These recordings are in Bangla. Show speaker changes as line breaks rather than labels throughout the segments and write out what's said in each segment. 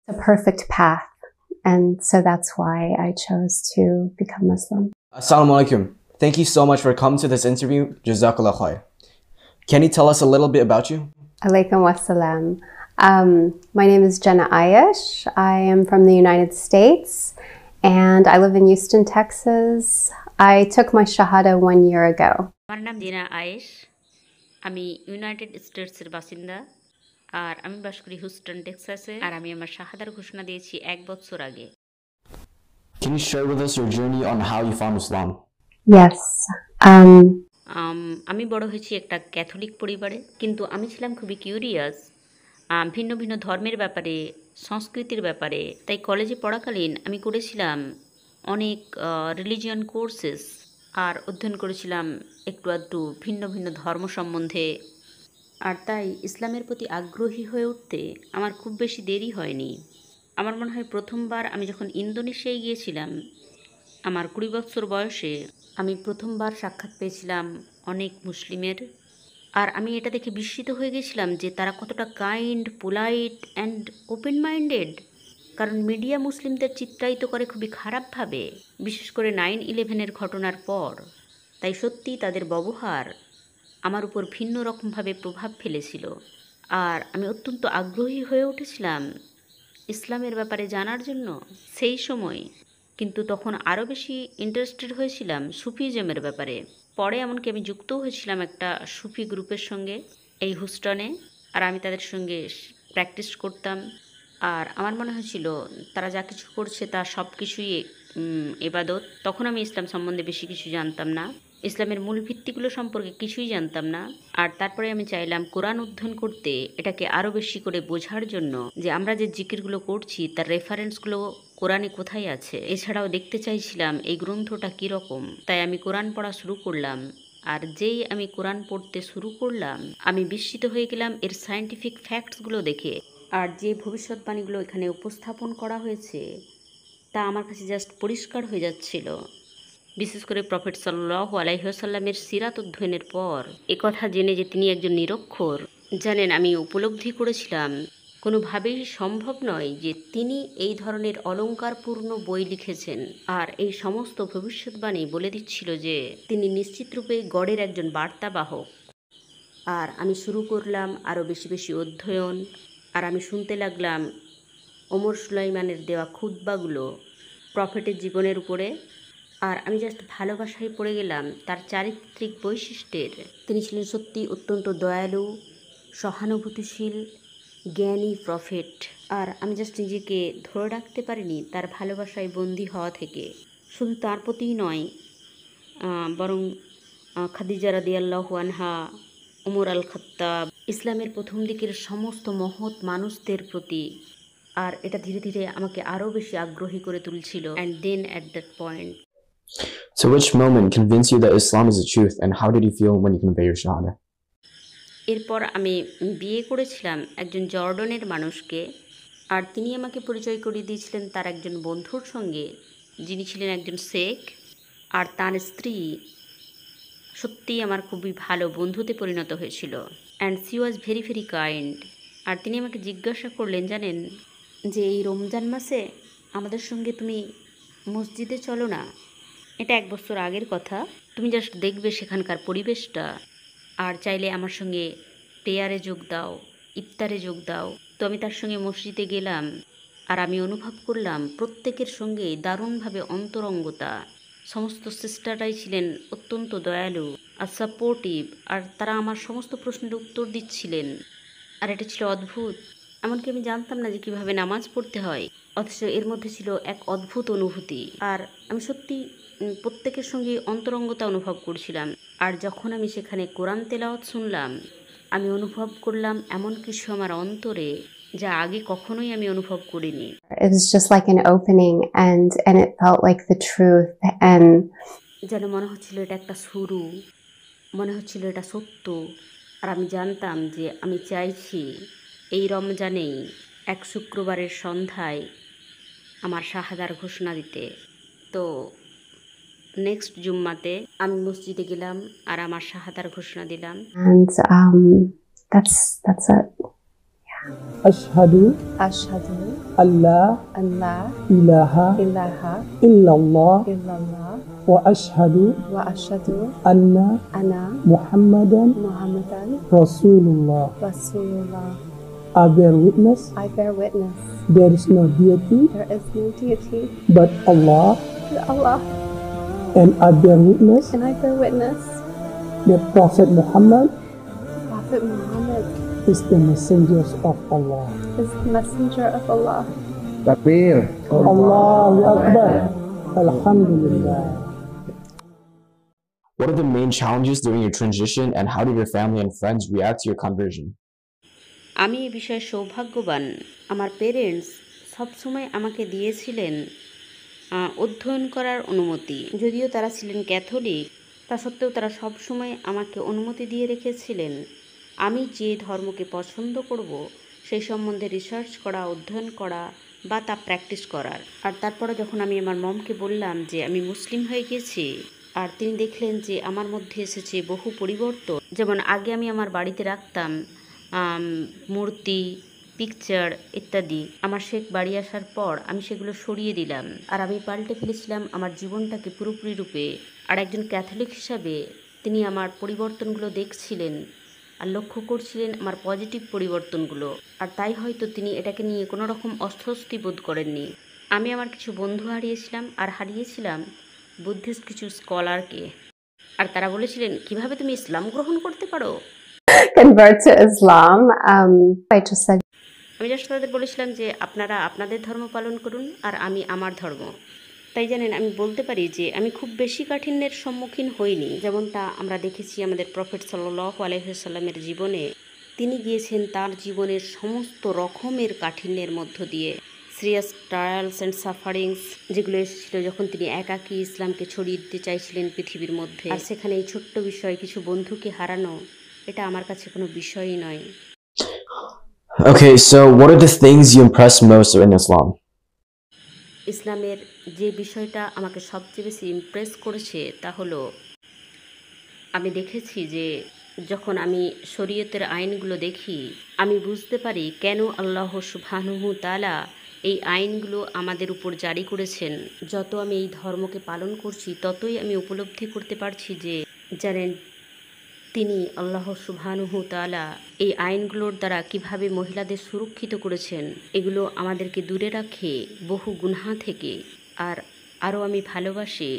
a perfect path. And so that's why I chose to become Muslim.
Assalamu alaikum. Thank you so much for coming to this interview. Jazakallah khair. Can you tell us a little bit about you?
Alaikum wassalam. My name is Jenna Ayash. I am from the United States and I live in Houston, Texas. I took my Shahada 1 year ago.
আমার নাম জেনা আয়েশ। আমি ইউনাইটেড স্টেটসের বাসিন্দা আর আমি বাস করি হিউস্টন টেক্সাসে আর আমি আমার শাহাদার ঘোষণা দিয়েছি 1 বছর আগে।
Can you share with us your journey on how you found Islam?
Yes.
আমি বড় হয়েছি একটা ক্যাথলিক পরিবারে, কিন্তু আমি ছিলাম খুবই কিউরিয়াস ভিন্ন ভিন্ন ধর্মের ব্যাপারে, সংস্কৃতির ব্যাপারে। তাই কলেজে পড়াকালীন আমি করেছিলাম অনেক রিলিজিয়ান কোর্সেস আর অধ্যয়ন করেছিলাম একটু আধটু ভিন্ন ভিন্ন ধর্ম সম্বন্ধে। আর তাই ইসলামের প্রতি আগ্রহী হয়ে উঠতে আমার খুব বেশি দেরি হয়নি। আমার মনে হয় প্রথমবার আমি যখন ইন্দোনেশিয়ায় গিয়েছিলাম আমার 20 বছর বয়সে, আমি প্রথমবার সাক্ষাৎ পেয়েছিলাম অনেক মুসলিমের। আর আমি এটা দেখে বিস্মিত হয়ে গেছিলাম যে তারা কতটা kind, polite and open minded. কারণ মিডিয়া মুসলিমদের চিত্রায়িত করে খুবই খারাপভাবে, বিশেষ করে 9/11-এর ঘটনার পর। তাই সত্যিই তাদের ব্যবহার আমার উপর ভিন্ন রকমভাবে প্রভাব ফেলেছিল। আর আমি অত্যন্ত আগ্রহী হয়ে উঠেছিলাম ইসলামের ব্যাপারে জানার জন্য সেই সময়। কিন্তু তখন আরও বেশি ইন্টারেস্টেড হয়েছিলাম সুফিজমের ব্যাপারে। পরে এমনকি আমি যুক্তও হয়েছিলাম একটা সুফি গ্রুপের সঙ্গে এই হুস্টনে, আর আমি তাদের সঙ্গে প্র্যাকটিস করতাম। আর আমার মনে হয়েছিল তারা যা কিছু করছে তা সব কিছুই ইবাদত। তখন আমি ইসলাম সম্বন্ধে বেশি কিছু জানতাম না, ইসলামের মূল ভিত্তিগুলো সম্পর্কে কিছুই জানতাম না। আর তারপরে আমি চাইলাম কোরআন অধ্যয়ন করতে, এটাকে আরও বেশি করে বোঝার জন্য যে আমরা যে জিকিরগুলো করছি তার রেফারেন্সগুলো কোরআনে কোথায় আছে। এছাড়াও দেখতে চাইছিলাম এই গ্রন্থটা কীরকম। তাই আমি কোরআন পড়া শুরু করলাম। আর যেই আমি কোরআন পড়তে শুরু করলাম আমি বিস্মিত হয়ে গেলাম এর সায়েন্টিফিক ফ্যাক্টসগুলো দেখে। আর যে ভবিষ্যৎবাণীগুলো এখানে উপস্থাপন করা হয়েছে তা আমার কাছে জাস্ট পরিষ্কার হয়ে যাচ্ছিল। বিশেষ করে প্রফেট সাল্লাল্লাহু আলাইহি ওয়াসাল্লামের সিরাত অধ্যয়নের পর একথা জেনে যে তিনি একজন নিরক্ষর, জানেন, আমি উপলব্ধি করেছিলাম কোনোভাবেই সম্ভব নয় যে তিনি এই ধরনের অলঙ্কারপূর্ণ বই লিখেছেন। আর এই সমস্ত ভবিষ্যৎবাণী বলে দিচ্ছিল যে তিনি নিশ্চিতরূপে গডের একজন বার্তাবাহক। আর আমি শুরু করলাম আরও বেশি বেশি অধ্যয়ন। আর আমি শুনতে লাগলাম ওমর সুলাইমানের দেওয়া খুতবাগুলো প্রফেটের জীবনের উপরে। আর আমি জাস্ট ভালোবাসায় পড়ে গেলাম তার চারিত্রিক বৈশিষ্ট্যের। তিনি ছিলেন সত্যি অত্যন্ত দয়ালু, সহানুভূতিশীল, জ্ঞানী প্রফেট। আর আমি জাস্ট নিজেকে ধরে রাখতে পারিনি তার ভালোবাসায় বন্দী হওয়া থেকে। শুধু তার প্রতিই নয়, বরং খাদিজা রাদিয়াল্লাহু আনহা, উমর আল খাত্তাব, ইসলামের প্রথম দিকের সমস্ত মহৎ মানুষদের প্রতি। আর এটা ধীরে ধীরে আমাকে আরও বেশি আগ্রহী করে তুলছিল। And then at that point,
So which moment convinced you that Islam is the truth, and how did you feel when you conveyed your shahada?
এরপর আমি বিয়ে করেছিলাম একজন জর্ডনের মানুষকে। আর তিনি আমাকে পরিচয় করিয়ে দিয়েছিলেন তার একজন বন্ধুর সঙ্গে, যিনি ছিলেন একজন শেখ। আর তার স্ত্রী সত্যিই আমার খুবই ভালো বন্ধুতে পরিণত হয়েছিল। And she was very very kind. আর তিনি আমাকে জিজ্ঞাসা করলেন, জানেন, যে এই রমজান মাসে আমাদের সঙ্গে তুমি মসজিদে চলো না। এটা 1 বছর আগের কথা। তুমি জাস্ট দেখবে সেখানকার পরিবেশটা, আর চাইলে আমার সঙ্গে প্রেয়ারে যোগ দাও, ইফতারে যোগ দাও। তো আমি তার সঙ্গে মসজিদে গেলাম। আর আমি অনুভব করলাম প্রত্যেকের সঙ্গে দারুণভাবে অন্তরঙ্গতা। সমস্ত সিস্টাররাই ছিলেন অত্যন্ত দয়ালু আর সাপোর্টিভ। আর তারা আমার সমস্ত প্রশ্নের উত্তর দিচ্ছিলেন। আর এটা ছিল অদ্ভুত। এমনকি আমি জানতাম না যে কীভাবে নামাজ পড়তে হয়, অথচ এর মধ্যে ছিল এক অদ্ভুত অনুভূতি। আর আমি সত্যি প্রত্যেকের সঙ্গে অন্তরঙ্গতা অনুভব করছিলাম। আর যখন আমি সেখানে কোরআন তেলাওয়াত শুনলাম, আমি অনুভব করলাম এমন কিছু আমার অন্তরে যা আগে কখনোই আমি অনুভব করিনি।
It was just like an opening and it felt like the truth. And
যেন মনে হচ্ছিল এটা একটা শুরু, মনে হচ্ছিল এটা সত্য। আর আমি জানতাম যে আমি চাইছি এই রমজানেই এক শুক্রবারের সন্ধ্যায় আমার শাহাদার ঘোষণা দিতে। তো নেক্সট জুম্মাতে আমি মসজিদে গেলাম আর আমার শাহাদার ঘোষণা দিলাম।
and that's it.
আশহাদু
Ashhadu
আল্লাহ
an la
ইলাহা
ilaha
ইল্লাল্লাহ
illallah
ওয়া আশহাদু
wa ashhadu
আন্না
anna
মুহাম্মাদান
Muhammadan
Rasulullah.
Rasulullah.
I bear witness
I bear witness
there is no deity
there is no deity
but Allah,
but Allah,
and I bear witness
and I bear witness
that Prophet Muhammad
Prophet Muhammad
is the messenger of Allah.
is the messenger of Allah.
Takbir.
Allahu Akbar. Alhamdulillah.
What are the main challenges during your transition, and how did your family and friends react to your conversion?
আমি এই বিষয়ে সৌভাগ্যবান। আমার পেরেন্টস সবসময় আমাকে দিয়েছিলেন অধ্যয়ন করার অনুমতি। যদিও তারা ছিলেন ক্যাথলিক, তা সত্ত্বেও তারা সবসময় আমাকে অনুমতি দিয়ে রেখেছিলেন আমি যে ধর্মকে পছন্দ করব সেই সম্বন্ধে রিসার্চ করা, অধ্যয়ন করা বা তা প্র্যাকটিস করার। আর তারপরে যখন আমি আমার মমকে বললাম যে আমি মুসলিম হয়ে গেছি, আর তিনি দেখলেন যে আমার মধ্যে এসেছে বহু পরিবর্তন। যেমন আগে আমি আমার বাড়িতে রাখতাম মূর্তি, পিকচার ইত্যাদি। আমার শেখ বাড়ি আসার পর আমি সেগুলো সরিয়ে দিলাম, আর আমি পাল্টে ফেলেছিলাম আমার জীবনটাকে পুরোপুরি রূপে। আর একজন ক্যাথলিক হিসাবে তিনি আমার পরিবর্তনগুলো দেখছিলেন আর লক্ষ্য করছিলেন আমার পজিটিভ পরিবর্তনগুলো, আর তাই হয়তো তিনি এটাকে নিয়ে কোনো রকম অস্বস্তি বোধ করেননি। আমি আমার কিছু বন্ধু হারিয়েছিলাম, আর হারিয়েছিলাম বুদ্ধিস্ট কিছু স্কলারকে। আর তারা বলেছিলেন, কিভাবে তুমি ইসলাম গ্রহণ করতে পারো?
Convert to Islam. I just said
আমি জাস্ট তাদের বলেছিলাম যে আপনারা আপনাদের ধর্ম পালন করুন আর আমি আমার ধর্ম। তাই জানেন, আমি বলতে পারি যে আমি খুব বেশি কাঠিন্যের সম্মুখীন হইনি, যেমনটা আমরা দেখেছি আমাদের প্রফেট সাল্লাল্লাহু আলাইহি ওয়াসাল্লামের জীবনে। তিনি গিয়েছেন তার জীবনের সমস্ত রকমের কাঠিন্যের মধ্য দিয়ে, সিরিয়াস ট্রায়ালস অ্যান্ড সাফারিংস যেগুলো এসেছিল যখন তিনি একাকী ইসলামকে ছড়িয়ে দিতে চাইছিলেন পৃথিবীর মধ্যে। আর সেখানে এই ছোট্ট বিষয় কিছু বন্ধুকে হারানো, এটা আমার কাছে কোনো বিষয়ই নয়।
Okay, so what are the things you impress most in Islam?
ইসলামের যে বিষয়টা আমাকে সবচেয়ে বেশি ইমপ্রেস করেছে তা হলো, আমি দেখেছি যে যখন আমি শরীয়তের আইনগুলো দেখি, আমি বুঝতে পারি কেন আল্লাহ সুবহানাহু তাআলা এই আইনগুলো আমাদের উপর জারি করেছেন। যত আমি এই ধর্মকে পালন করছি ততই আমি উপলব্ধি করতে পারছি যে জানেন তিনি আল্লাহ সুবহানাহু তাআলা এই আইনগুলোর দ্বারা কিভাবে মহিলাদের সুরক্ষিত করেছেন। এগুলো আমাদেরকে দূরে রাখে বহু গুনাহ থেকে। আর আরও আমি ভালোবাসি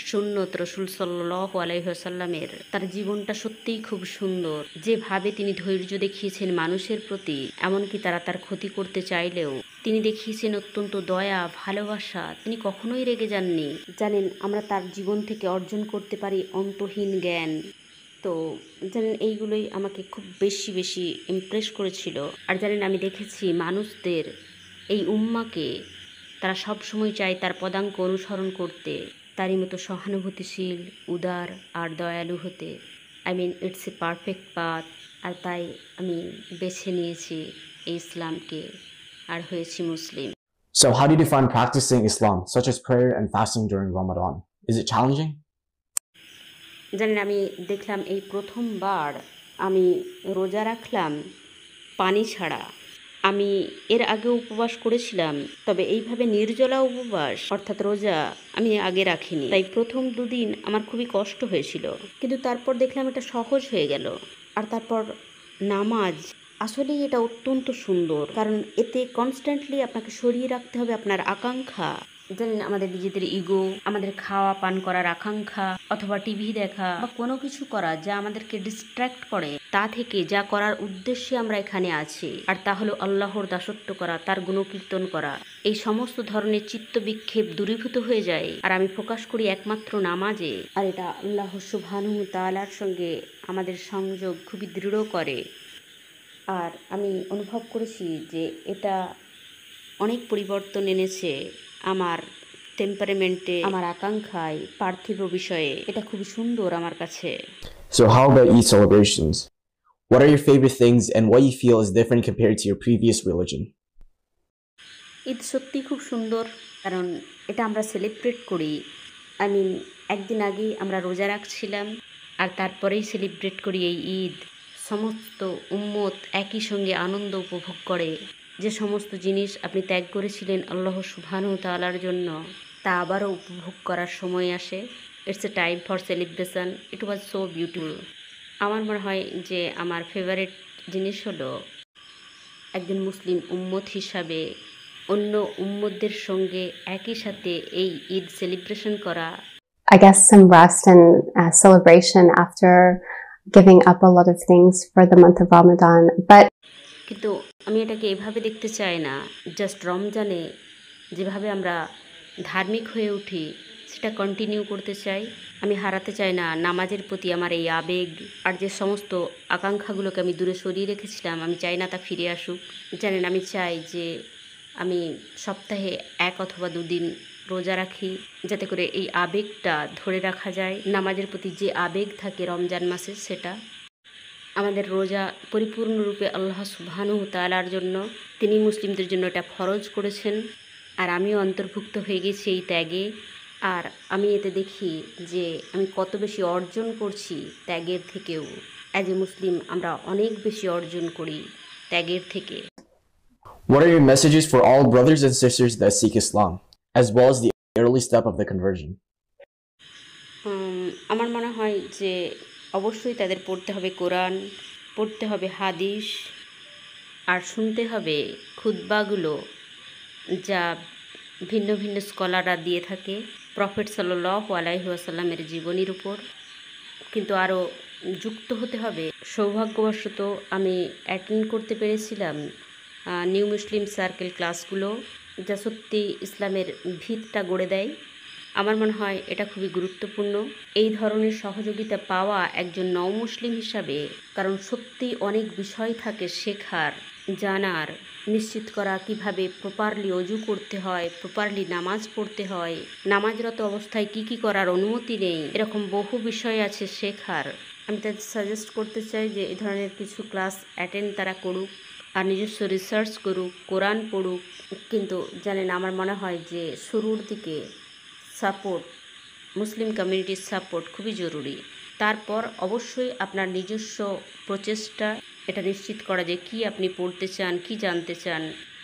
সুন্নত রাসূল সাল্লাল্লাহু আলাইহি ওয়াসাল্লামের। তার জীবনটা সত্যিই খুব সুন্দর, যেভাবে তিনি ধৈর্য দেখিয়েছেন মানুষের প্রতি, এমনকি তারা তার ক্ষতি করতে চাইলেও তিনি দেখিয়েছেন অত্যন্ত দয়া, ভালোবাসা। তিনি কখনোই রেগে যাননি। জানেন, আমরা তার জীবন থেকে অর্জন করতে পারি অন্তহীন জ্ঞান। তো জানেন, এইগুলোই আমাকে খুব বেশি বেশি ইমপ্রেস করেছিল। আর জানেন, আমি দেখেছি মানুষদের, এই উম্মাকে তারা সবসময় চায় তার পদাঙ্ক অনুসরণ করতে, তারই মতো সহানুভূতিশীল, উদার আর দয়ালু হতে। It's a perfect path. আর তাই আমি বেছে নিয়েছি এই ইসলামকে আর হয়েছি মুসলিম।
So how did you find practicing Islam, such as prayer and fasting during Ramadan? Is it challenging?
জানেন, আমি দেখলাম এই প্রথমবার আমি রোজা রাখলাম পানি ছাড়া। আমি এর আগে উপবাস করেছিলাম, তবে এইভাবে নির্জলা উপবাস অর্থাৎ রোজা আমি আগে রাখিনি। তাই প্রথম দুদিন আমার খুবই কষ্ট হয়েছিল, কিন্তু তারপর দেখলাম এটা সহজ হয়ে গেল। আর তারপর নামাজ, আসলেই এটা অত্যন্ত সুন্দর, কারণ এতে কনস্ট্যান্টলি আপনাকে সরিয়ে রাখতে হবে আপনার আকাঙ্ক্ষা। জানেন, আমাদের নিজেদের ইগো, আমাদের খাওয়া পান করার আকাঙ্ক্ষা, অথবা টিভি দেখা বা কোনো কিছু করা যা আমাদেরকে ডিস্ট্র্যাক্ট করে তা থেকে, যা করার উদ্দেশ্যে আমরা এখানে আছি, আর তা হলো আল্লাহর দাসত্ব করা, তার গুণকীর্তন করা। এই সমস্ত ধরনের চিত্ত বিক্ষেপ দূরীভূত হয়ে যায়, আর আমি ফোকাস করি একমাত্র নামাজে। আর এটা আল্লাহ সুবহানাহু তাআলার সঙ্গে আমাদের সংযোগ খুবই দৃঢ় করে। আর আমি অনুভব করেছি যে এটা অনেক পরিবর্তন এনেছে আমার টেম্পারামেন্টে, আমার আকাঙ্ক্ষায়, পার্থিব বিষয়ে। এটা খুবই সুন্দর আমার কাছে।
So how about Eid celebrations? What are your favorite things and what you feel is different compared to your previous religion?
Eid সত্যিই খুব সুন্দর, কারণ এটা আমরা সেলিব্রেট করি। একদিন আগেই আমরা রোজা রাখছিলাম, আর তারপরেই সেলিব্রেট করি এই ঈদ। সমস্ত উম্মত একই সঙ্গে আনন্দ উপভোগ করে। যে সমস্ত জিনিস আপনি ত্যাগ করেছিলেন আল্লাহ সুবহানাহু ওয়া তাআলার জন্য, তা আবারও উপভোগ করার সময় আসে। It's a time for celebration. It was so beautiful. আমার মনে হয় যে আমার ফেভারিট জিনিস হলো একজন মুসলিম উম্মত হিসাবে অন্য উম্মতদের সঙ্গে একই সাথে এই ঈদ সেলিব্রেশন করা।
I guess some rest and celebration after giving up a lot of things for the month of Ramadan. But
কিন্তু আমি এটাকে এভাবে দেখতে চাই না, জাস্ট রমজানে যেভাবে আমরা ধার্মিক হয়ে উঠি সেটা কন্টিনিউ করতে চাই। আমি হারাতে চাই না নামাজের প্রতি আমার এই আবেগ, আর যে সমস্ত আকাঙ্ক্ষাগুলোকে আমি দূরে সরিয়ে রেখেছিলাম আমি চাই না তা ফিরে আসুক। জানেন, আমি চাই যে আমি সপ্তাহে 1 অথবা 2 দিন রোজা রাখি, যাতে করে এই আবেগটা ধরে রাখা যায়। নামাজের প্রতি যে আবেগ থাকে রমজান মাসে, সেটা আমাদের রোজা পরিপূর্ণরূপে আল্লাহ সুবহানাহু ওয়া তাআলার জন্য, তিনি মুসলিমদের জন্য এটা ফরজ করেছেন, আর আমিও অন্তর্ভুক্ত হয়ে গেছি এই ত্যাগে। আর আমি এতে দেখি যে আমি কত বেশি অর্জন করছি ত্যাগের থেকেও। অ্যাজ এ মুসলিম আমরা অনেক বেশি অর্জন করি ত্যাগের থেকে।
What are your messages for all brothers and sisters that seek Islam, as well as the early step of the conversion?
আমার মনে হয় যে অবশ্যই তাদের পড়তে হবে কোরআন, পড়তে হবে হাদিস, আর শুনতে হবে খুতবাগুলো যা ভিন্ন ভিন্ন স্কলাররা দিয়ে থাকে প্রফেট সাল্লাল্লাহু আলাইহি ওয়াসাল্লামের জীবনীর উপর। কিন্তু আরও যুক্ত হতে হবে। সৌভাগ্যবশত আমি অ্যাটেন্ড করতে পেরেছিলাম নিউ মুসলিম সার্কেল ক্লাসগুলো, যা সত্যি ইসলামের ভিতটা গড়ে দেয়। আমার মনে হয় এটা খুবই গুরুত্বপূর্ণ এই ধরনের সহযোগিতা পাওয়া একজন নও মুসলিম হিসাবে, কারণ সত্যি অনেক বিষয় থাকে শেখার, জানার, নিশ্চিত করা কিভাবে প্রপারলি অজু করতে হয়, প্রপারলি নামাজ পড়তে হয়, নামাজরত অবস্থায় কি কি করার অনুমতি নেই, এরকম বহু বিষয় আছে শেখার। আমি তাদের সাজেস্ট করতে চাই যে এই ধরনের কিছু ক্লাস অ্যাটেন্ড তারা করুক, আর নিজস্ব রিসার্চ করুক, কোরআন পড়ুক। কিন্তু জানেন, আমার মনে হয় যে শুরুর দিকে সাপোর্ট, মুসলিম কমিউনিটির সাপোর্ট খুবই জরুরি। তারপর অবশ্যই আপনার নিজস্ব প্রচেষ্টা এটা নিশ্চিত করা যে কি আপনি পড়তে চান, কি জানতে চান।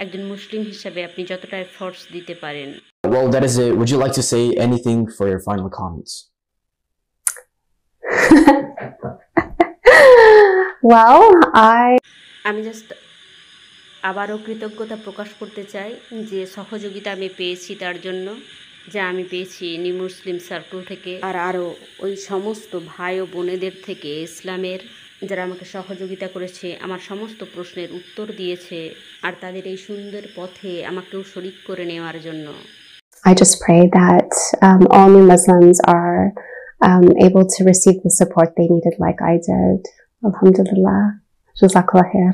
একজন মুসলিম হিসাবে আপনি যতটা এফোর্টস দিতে পারেন।
Well, that is it. Would you like to say anything for your final comments?
Well,
আমি জাস্ট আবারও কৃতজ্ঞতা প্রকাশ করতে চাই যে সহযোগিতা আমি পেয়েছি তার জন্য, যা আমি পেয়েছি নিউ মুসলিম সার্কেল থেকে, আর আরও ওই সমস্ত ভাই ও বোনেদের থেকে ইসলামের, যারা আমাকে সহযোগিতা করেছে, আমার সমস্ত প্রশ্নের উত্তর দিয়েছে, আর তাদের এই সুন্দর পথে আমাকেও শরিক করে নেওয়ার জন্য।
I just pray that all new Muslims are able to receive the support they needed like I did. Alhamdulillah. Jazakallah khair.